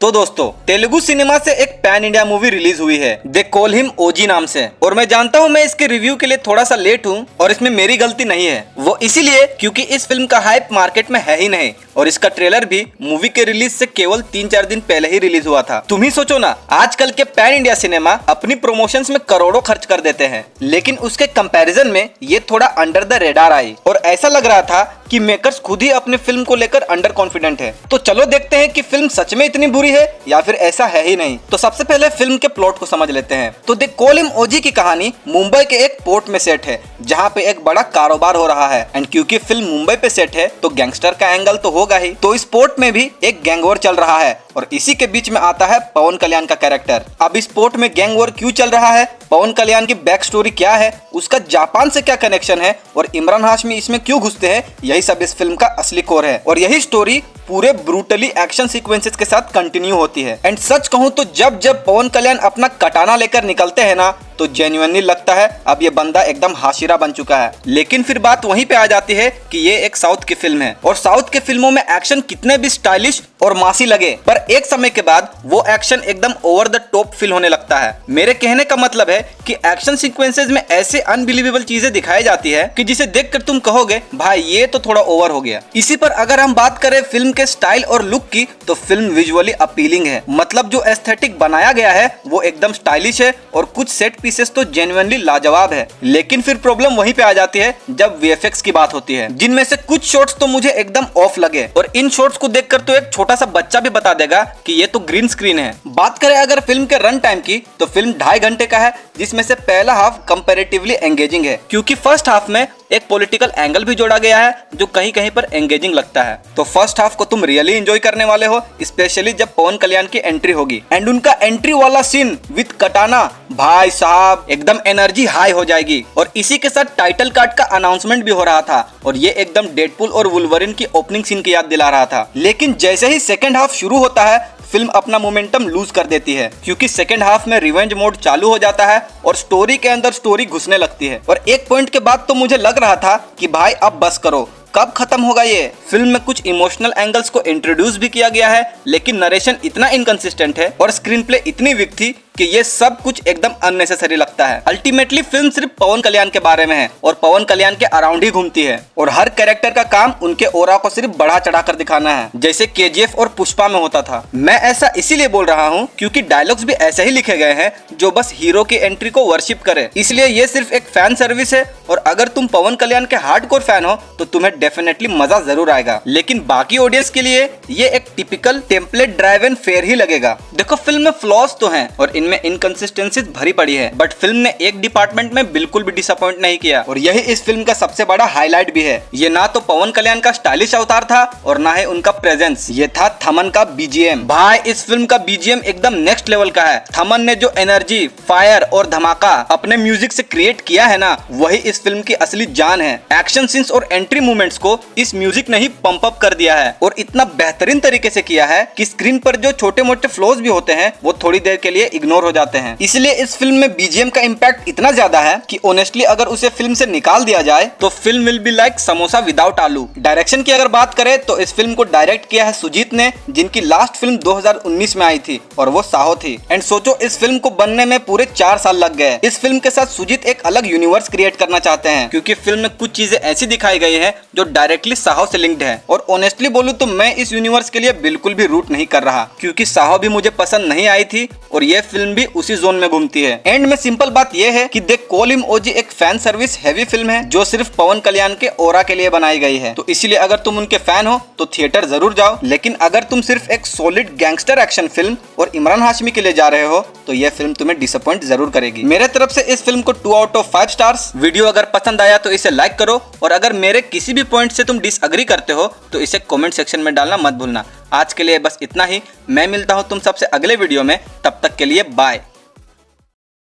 तो दोस्तों तेलुगु सिनेमा से एक पैन इंडिया मूवी रिलीज हुई है दे कॉल हिम ओजी नाम से। और मैं जानता हूँ मैं इसके रिव्यू के लिए थोड़ा सा लेट हूँ और इसमें मेरी गलती नहीं है। वो इसीलिए क्योंकि इस फिल्म का हाइप मार्केट में है ही नहीं और इसका ट्रेलर भी मूवी के रिलीज से केवल 3-4 दिन पहले ही रिलीज हुआ था। तुम ही सोचो ना, आजकल के पैन इंडिया सिनेमा अपनी प्रमोशंस में करोड़ों खर्च कर देते हैं, लेकिन उसके कंपैरिजन में ये थोड़ा अंडर द रेडार आई और ऐसा लग रहा था कि मेकर्स खुद ही अपनी फिल्म को लेकर अंडर कॉन्फिडेंट है। तो चलो देखते हैं कि फिल्म सच में इतनी बुरी है या फिर ऐसा है ही नहीं। तो सबसे पहले फिल्म के प्लॉट को समझ लेते हैं। तो दे कॉल हिम ओजी की कहानी मुंबई के एक पोर्ट में सेट है जहाँ पे एक बड़ा कारोबार हो रहा है एंड क्योंकि फिल्म मुंबई पे सेट है तो गैंगस्टर का एंगल तो होगा ही। तो इस पोर्ट में भी एक गैंग वॉर चल रहा है और इसी के बीच में आता है पवन कल्याण का कैरेक्टर। अब इस पोर्ट में गैंग वॉर क्यों चल रहा है, पवन कल्याण की बैक स्टोरी क्या है, उसका जापान से क्या कनेक्शन है और इमरान हाशमी इसमें क्यों घुसते हैं, यही सब इस फिल्म का असली कोर है। और यही स्टोरी पूरे ब्रूटली एक्शन सीक्वेंसेस के साथ कंटिन्यू होती है। एंड सच कहूँ तो जब जब पवन कल्याण अपना कटाना लेकर निकलते हैं ना तो जेन्युइनली लगता है अब ये बंदा एकदम हाशिरा बन चुका है। लेकिन फिर बात वहीं पे आ जाती है कि ये एक साउथ की फिल्म है और साउथ के फिल्मों में एक्शन कितने भी स्टाइलिश और मासी लगे पर एक समय के बाद वो एक्शन एकदम ओवर द टॉप फील होने लगता है। मेरे कहने का मतलब है कि एक्शन सीक्वेंसेस में ऐसे अनबिलीवेबल चीजें दिखाई जाती है कि जिसे देखकर तुम कहोगे भाई ये तो थोड़ा ओवर हो गया। इसी पर अगर हम बात करें फिल्म के स्टाइल और लुक की तो फिल्म विजुअली अपीलिंग है। मतलब जो एस्थेटिक बनाया गया है वो एकदम स्टाइलिश है और कुछ सेट पीसेस तो जेन्युइनली लाजवाब है। लेकिन फिर प्रॉब्लम वहीं पे आ जाती है जब वीएफएक्स की बात होती है, जिनमें से कुछ शॉट्स तो मुझे एकदम ऑफ लगे और इन शॉट्स को देखकर तो एक छोटा सा बच्चा भी बता देगा कि ये तो ग्रीन स्क्रीन है। बात करें अगर फिल्म के रन टाइम की तो फिल्म 2.5 घंटे का है, जिसमें से पहला हाफ कंपैरेटिवली एंगेजिंग है क्योंकि फर्स्ट हाफ में एक पॉलिटिकल एंगल भी जोड़ा गया है जो कहीं कहीं पर एंगेजिंग लगता है। तो फर्स्ट हाफ को तुम रियली एंजॉय करने वाले हो, स्पेशली जब पवन कल्याण की एंट्री होगी एंड उनका एंट्री वाला सीन विद कटाना, भाई साहब एकदम एनर्जी हाई हो जाएगी। और इसी के साथ टाइटल कार्ड का अनाउंसमेंट भी हो रहा था और ये एकदम डेडपूल और वुल्वरिन की ओपनिंग सीन की याद दिला रहा था। लेकिन जैसे ही सेकेंड हाफ शुरू होता है फिल्म अपना मोमेंटम लूज कर देती है क्योंकि सेकेंड हाफ में रिवेंज मोड चालू हो जाता है और स्टोरी के अंदर स्टोरी घुसने लगती है। और एक पॉइंट के बाद तो मुझे लग रहा था कि भाई अब बस करो, कब खत्म होगा ये। फिल्म में कुछ इमोशनल एंगल्स को इंट्रोड्यूस भी किया गया है लेकिन नरेशन इतना इनकंसिस्टेंट है और स्क्रीन प्ले इतनी वीक थी कि ये सब कुछ एकदम अननेसेसरी लगता है। अल्टीमेटली फिल्म सिर्फ पवन कल्याण के बारे में है और पवन कल्याण के अराउंड ही घूमती है और हर कैरेक्टर का काम उनके ओरा को सिर्फ बढ़ा चढ़ा कर दिखाना है, जैसे केजीएफ और पुष्पा में होता था। मैं ऐसा इसीलिए बोल रहा हूँ क्योंकि डायलॉग्स भी ऐसे ही लिखे गए हैं जो बस हीरो की एंट्री को वर्शिप करे, इसलिए ये सिर्फ एक फैन सर्विस है। और अगर तुम पवन कल्याण के हार्डकोर फैन हो तो तुम्हें डेफिनेटली मजा जरूर आएगा, लेकिन बाकी ऑडियंस के लिए ये एक typical template drive and fair ही लगेगा। देखो फिल्म में फ्लॉज तो हैं और इनमें इनकंसिस्टेंसीज भरी पड़ी है, बट फिल्म ने एक डिपार्टमेंट में बिल्कुल भी डिसअपॉइंट नहीं किया और यही इस फिल्म का सबसे बड़ा हाईलाइट भी है। ये ना तो पवन कल्याण का स्टाइलिश अवतार था और ना ही उनका प्रेजेंस, ये था थमन का बीजीएम। भाई इस फिल्म का बीजीएम एकदम नेक्स्ट लेवल का है। थमन ने जो एनर्जी, फायर और धमाका अपने म्यूजिक से क्रिएट किया है ना, वही इस फिल्म की असली जान है। एक्शन सीन्स और एंट्री मूवमेंट्स को इस म्यूजिक ने ही पंप अप कर दिया है और इतना बेहतरीन तरीके से किया है कि स्क्रीन पर जो छोटे मोटे फ्लॉज भी होते हैं वो थोड़ी देर के लिए इग्नोर हो जाते हैं। इसलिए इस फिल्म में बीजीएम का इम्पैक्ट इतना ज्यादा है कि ऑनेस्टली अगर उसे फिल्म से निकाल दिया जाए तो film will be like samosa without आलू। डायरेक्शन की अगर बात करें तो इस फिल्म को डायरेक्ट किया है सुजीत ने, जिनकी लास्ट फिल्म 2019 में आई थी और वो साहो थी। एंड सोचो इस फिल्म को बनने में पूरे 4 साल लग गए। इस फिल्म के साथ सुजीत एक अलग यूनिवर्स क्रिएट करना चाहते हैं क्योंकि फिल्म में कुछ चीजें ऐसी दिखाई गई है जो डायरेक्टली साहो से लिंक्ड है। और ऑनेस्टली बोलूं तो मैं इस यूनिवर्स के लिए बिल्कुल भी रूट नहीं कर रहा क्योंकि साहो भी मुझे पसंद नहीं आई थी और ये फिल्म भी उसी जोन में घूमती है। एंड में सिंपल बात यह है कि दे कॉल हिम ओजी एक फैन सर्विस हैवी फिल्म है जो सिर्फ पवन कल्याण के ओरा के लिए बनाई गई है। तो इसीलिए अगर तुम उनके फैन हो तो थिएटर जरूर जाओ, लेकिन अगर तुम सिर्फ एक सॉलिड गैंगस्टर एक्शन फिल्म और इमरान हाशमी के लिए जा रहे हो तो यह फिल्म तुम्हें डिसअपॉइंट जरूर करेगी। मेरे तरफ से इस फिल्म को 2 आउट ऑफ 5 स्टार्स। वीडियो अगर पसंद आया तो इसे लाइक करो और अगर मेरे किसी भी पॉइंट से तुम डिसएग्री करते हो तो इसे कमेंट सेक्शन में डालना मत भूलना। आज के लिए बस इतना ही, मैं मिलता हूँ तुम सबसे अगले वीडियो में, तब तक के लिए बाय।